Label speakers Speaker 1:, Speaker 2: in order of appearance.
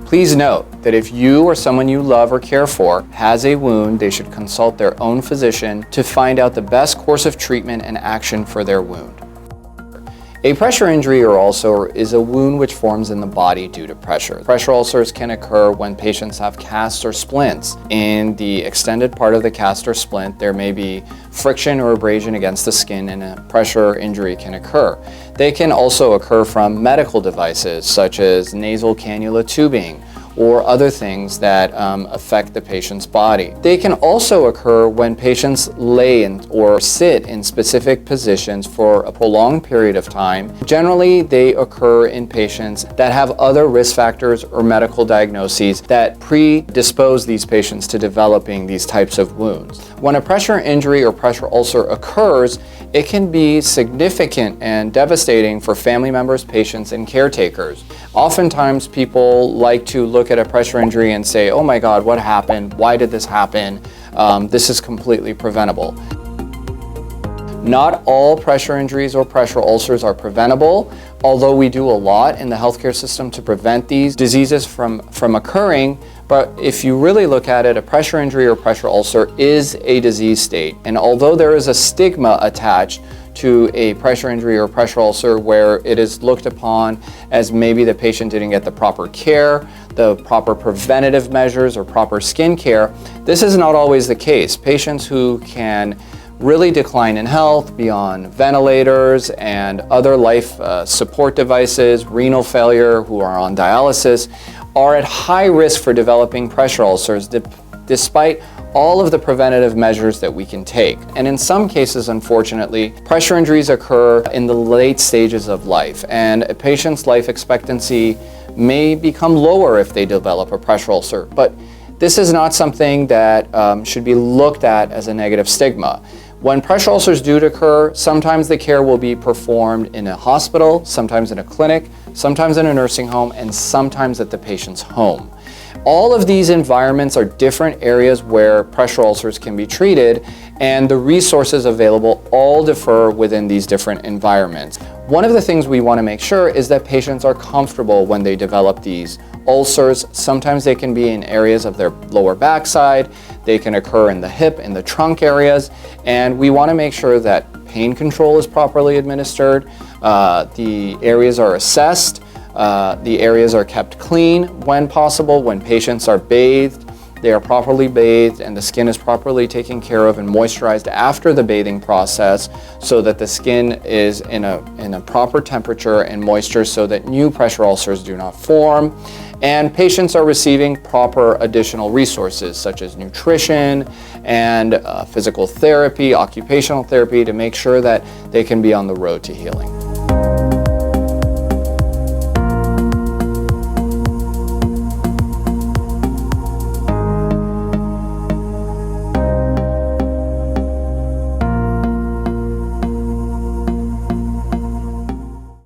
Speaker 1: Please note that if you or someone you love or care for has a wound, they should consult their own physician to find out the best course of treatment and action for their wound. A pressure injury or ulcer is a wound which forms in the body due to pressure. Pressure ulcers can occur when patients have casts or splints. In the extended part of the cast or splint, there may be friction or abrasion against the skin, and a pressure injury can occur. They can also occur from medical devices such as nasal cannula tubing or other things that affect the patient's body. They can also occur when patients lay or sit in specific positions for a prolonged period of time. Generally, they occur in patients that have other risk factors or medical diagnoses that predispose these patients to developing these types of wounds. When a pressure injury or pressure ulcer occurs, it can be significant and devastating for family members, patients, and caretakers. Oftentimes, people like to look at a pressure injury and say, oh my God, what happened? Why did this happen? This is completely preventable. Not all pressure injuries or pressure ulcers are preventable, although we do a lot in the healthcare system to prevent these diseases from occurring. But if you really look at it, a pressure injury or pressure ulcer is a disease state. And although there is a stigma attached to a pressure injury or pressure ulcer where it is looked upon as maybe the patient didn't get the proper care, the proper preventative measures, or proper skin care, this is not always the case. Patients who can really decline in health, be on ventilators and other life support devices, renal failure, who are on dialysis, are at high risk for developing pressure ulcers despite all of the preventative measures that we can take. And in some cases, unfortunately, pressure injuries occur in the late stages of life, and a patient's life expectancy may become lower if they develop a pressure ulcer. But this is not something that should be looked at as a negative stigma. When pressure ulcers do occur, sometimes the care will be performed in a hospital, sometimes in a clinic, sometimes in a nursing home, and sometimes at the patient's home. All of these environments are different areas where pressure ulcers can be treated, and the resources available all differ within these different environments. One of the things we want to make sure is that patients are comfortable when they develop these ulcers. Sometimes they can be in areas of their lower backside, they can occur in the hip, in the trunk areas, and we want to make sure that pain control is properly administered, the areas are assessed, the areas are kept clean when possible. When patients are bathed, they are properly bathed and the skin is properly taken care of and moisturized after the bathing process so that the skin is in a proper temperature and moisture so that new pressure ulcers do not form. And patients are receiving proper additional resources such as nutrition and physical therapy, occupational therapy to make sure that they can be on the road to healing.